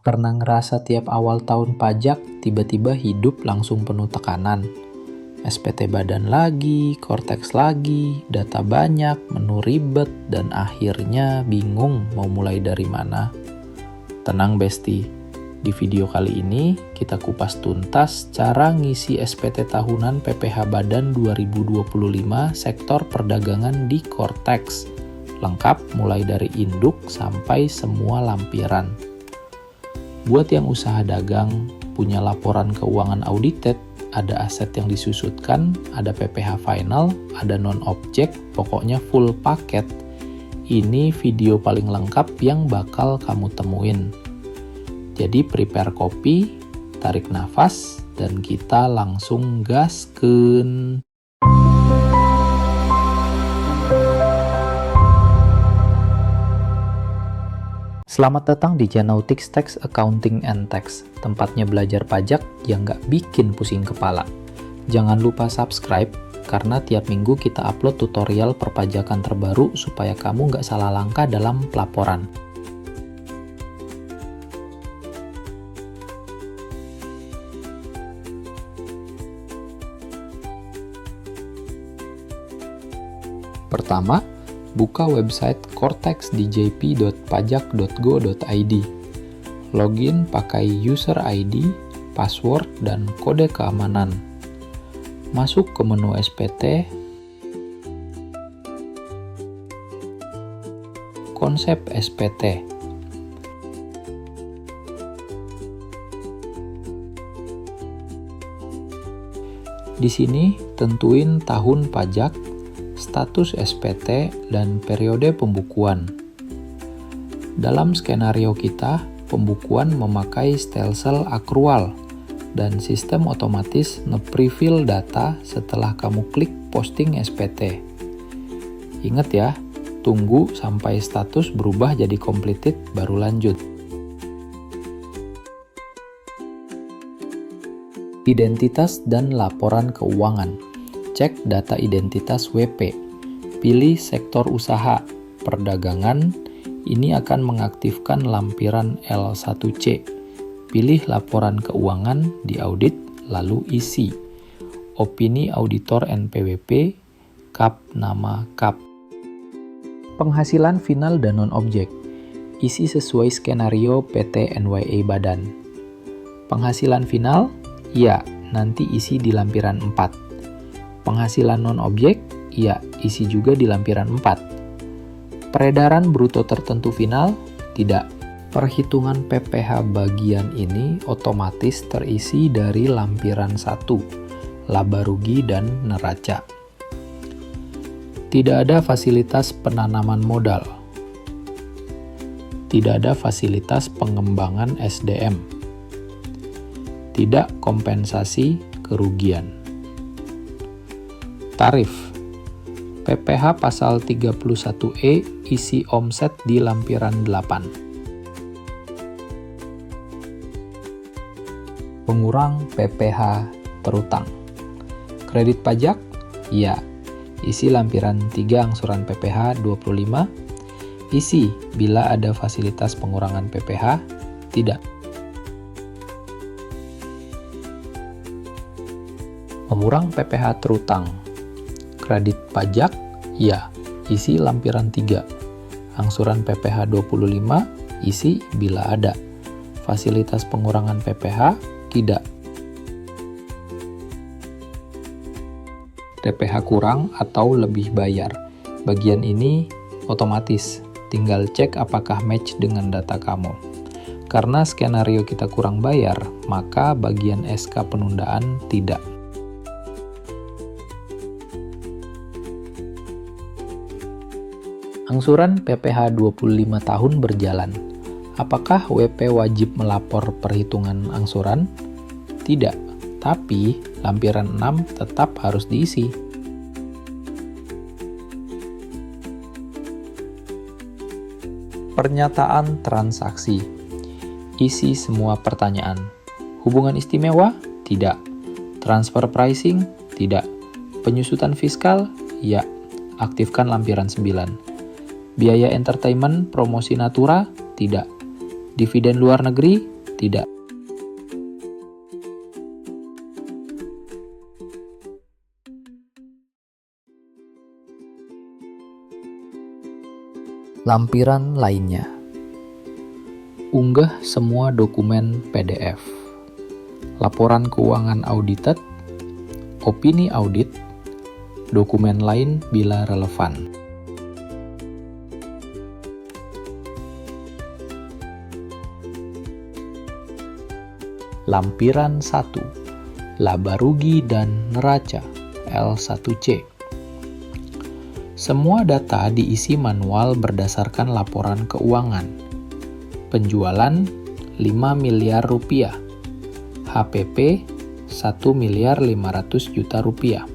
Pernah ngerasa tiap awal tahun pajak, tiba-tiba hidup langsung penuh tekanan? SPT badan lagi, Cortex lagi, data banyak, menu ribet, dan akhirnya bingung mau mulai dari mana? Tenang Besti, di video kali ini kita kupas tuntas cara ngisi SPT tahunan PPh Badan 2025 sektor perdagangan di Cortex. Lengkap mulai dari induk sampai semua lampiran. Buat yang usaha dagang, punya laporan keuangan audited, ada aset yang disusutkan, ada PPh final, ada non-objek, pokoknya full paket. Ini video paling lengkap yang bakal kamu temuin. Jadi prepare kopi, tarik nafas, dan kita langsung gaskeun. Selamat datang di channel Tax Accounting and Tax, tempatnya belajar pajak yang nggak bikin pusing kepala. Jangan lupa subscribe, karena tiap minggu kita upload tutorial perpajakan terbaru supaya kamu nggak salah langkah dalam pelaporan. Pertama, buka website cortexdjp.pajak.go.id. Login pakai user ID, password, dan kode keamanan. Masuk ke menu SPT, konsep SPT. Di sini tentuin tahun pajak, status SPT, dan periode pembukuan. Dalam skenario kita, pembukuan memakai stelsel akrual dan sistem otomatis nge-prefill data setelah kamu klik posting SPT. Ingat ya, tunggu sampai status berubah jadi completed baru lanjut. Identitas dan laporan keuangan. Cek data identitas WP. Pilih sektor usaha, perdagangan. Ini akan mengaktifkan lampiran L1C. Pilih laporan keuangan, diaudit, lalu isi. Opini auditor NPWP, KAP nama KAP. Penghasilan final dan non-objek. Isi sesuai skenario PT NYA Badan. Penghasilan final? Ya, nanti isi di lampiran 4. Penghasilan non-objek? Ya, isi juga di lampiran 4. Peredaran bruto tertentu final? Tidak. Perhitungan PPh bagian ini otomatis terisi dari lampiran 1, laba rugi dan neraca. Tidak ada fasilitas penanaman modal. Tidak ada fasilitas pengembangan SDM. Tidak kompensasi kerugian. Tarif PPh pasal 31E isi omset di lampiran 8. Pengurang PPh terutang. Kredit pajak? Ya. Isi lampiran 3 angsuran PPh 25. Isi bila ada fasilitas pengurangan PPh? Tidak. Pengurang PPh terutang. Kredit pajak? Ya, isi lampiran 3. Angsuran PPh 25, isi bila ada. Fasilitas pengurangan PPh? Tidak. PPh kurang atau lebih bayar. Bagian ini otomatis, tinggal cek apakah match dengan data kamu. Karena skenario kita kurang bayar, maka bagian SK penundaan tidak. Angsuran PPh 25 tahun berjalan. Apakah WP wajib melapor perhitungan angsuran? Tidak, tapi lampiran 6 tetap harus diisi. Pernyataan transaksi. Isi semua pertanyaan. Hubungan istimewa? Tidak. Transfer pricing? Tidak. Penyusutan fiskal? Ya. Aktifkan lampiran 9. Biaya entertainment, promosi natura? Tidak. Dividen luar negeri? tidak. Lampiran lainnya. Unggah semua dokumen PDF. Laporan keuangan audited, opini audit, dokumen lain bila relevan. Lampiran 1. Laba rugi dan neraca L1C. Semua data diisi manual berdasarkan laporan keuangan. Penjualan 5 miliar rupiah. HPP 1 miliar 500 juta rupiah.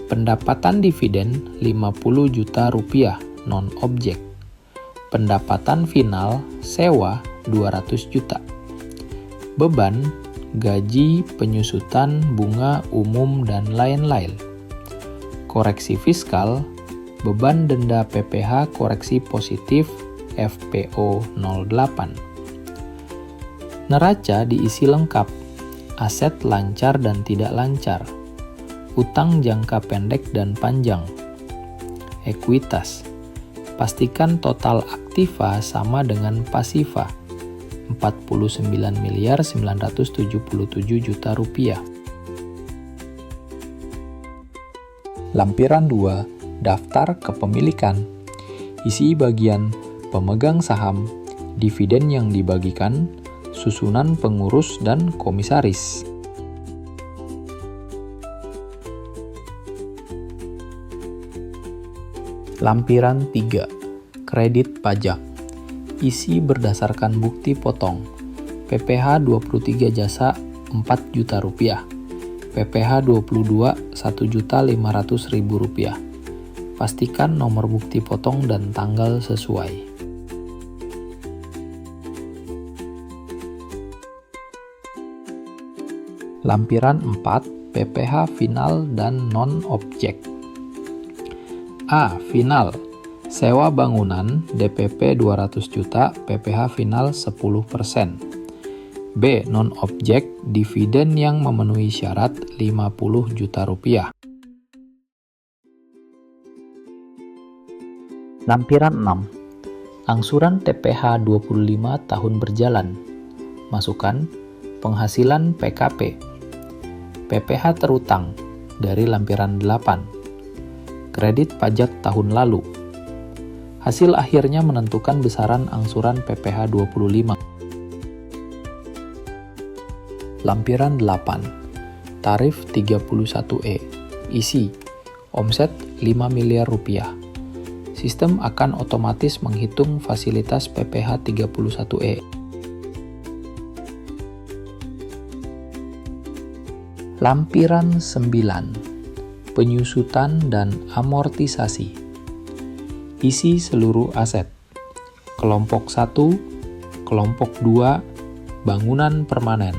Pendapatan dividen 50 juta rupiah non-objek. Pendapatan final sewa 200 juta. Beban, gaji, penyusutan, bunga, umum, dan lain-lain. Koreksi fiskal, beban denda PPh koreksi positif FPO 08. Neraca diisi lengkap, aset lancar dan tidak lancar, utang jangka pendek dan panjang. Ekuitas, pastikan total aktiva sama dengan pasiva, 49 miliar 977 juta rupiah. Lampiran 2. Daftar kepemilikan. Isi bagian pemegang saham, dividen yang dibagikan, susunan pengurus dan komisaris. Lampiran 3. Kredit pajak. Isi berdasarkan bukti potong. PPh 23 jasa 4 juta rupiah. PPh 22 1.500.000 rupiah. Pastikan nomor bukti potong dan tanggal sesuai. Lampiran 4. PPh final dan non-objek. A. Final. Sewa bangunan DPP 200 juta, PPh final 10%. B. Non-objek, dividen yang memenuhi syarat 50 juta rupiah. Lampiran 6. Angsuran TPH 25 tahun berjalan. Masukkan penghasilan PKP. PPh terutang dari lampiran 8. Kredit pajak tahun lalu. Hasil akhirnya menentukan besaran angsuran PPh 25. Lampiran 8. Tarif 31E. Isi. Omset 5 miliar rupiah. Sistem akan otomatis menghitung fasilitas PPh 31E. Lampiran 9. Penyusutan dan amortisasi. Isi seluruh aset. Kelompok 1, kelompok 2, bangunan permanen.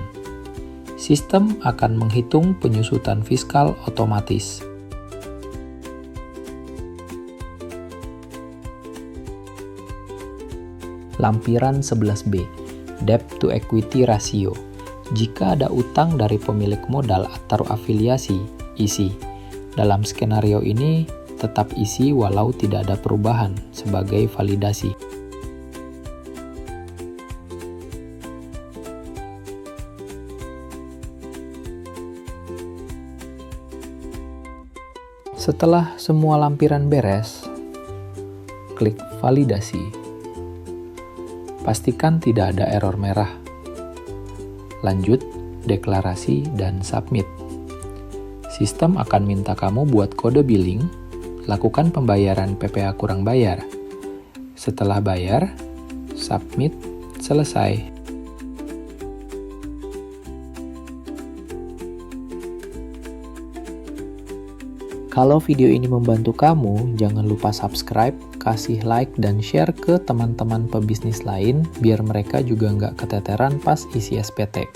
Sistem akan menghitung penyusutan fiskal otomatis. Lampiran 11B. Debt to equity ratio. Jika ada utang dari pemilik modal atau afiliasi, isi. Dalam skenario ini, tetap isi walau tidak ada perubahan sebagai validasi. Setelah semua lampiran beres, klik validasi. Pastikan tidak ada error merah. Lanjut, deklarasi, dan submit. Sistem akan minta kamu buat kode billing, lakukan pembayaran PPh kurang bayar. Setelah bayar, submit, selesai. Kalau video ini membantu kamu, jangan lupa subscribe, kasih like, dan share ke teman-teman pebisnis lain biar mereka juga nggak keteteran pas isi SPT.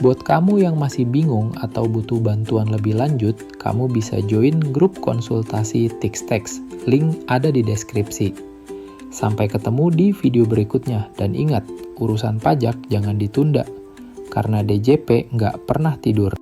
Buat kamu yang masih bingung atau butuh bantuan lebih lanjut, kamu bisa join grup konsultasi TixTax. Link ada di deskripsi. Sampai ketemu di video berikutnya, dan ingat, urusan pajak jangan ditunda, karena DJP nggak pernah tidur.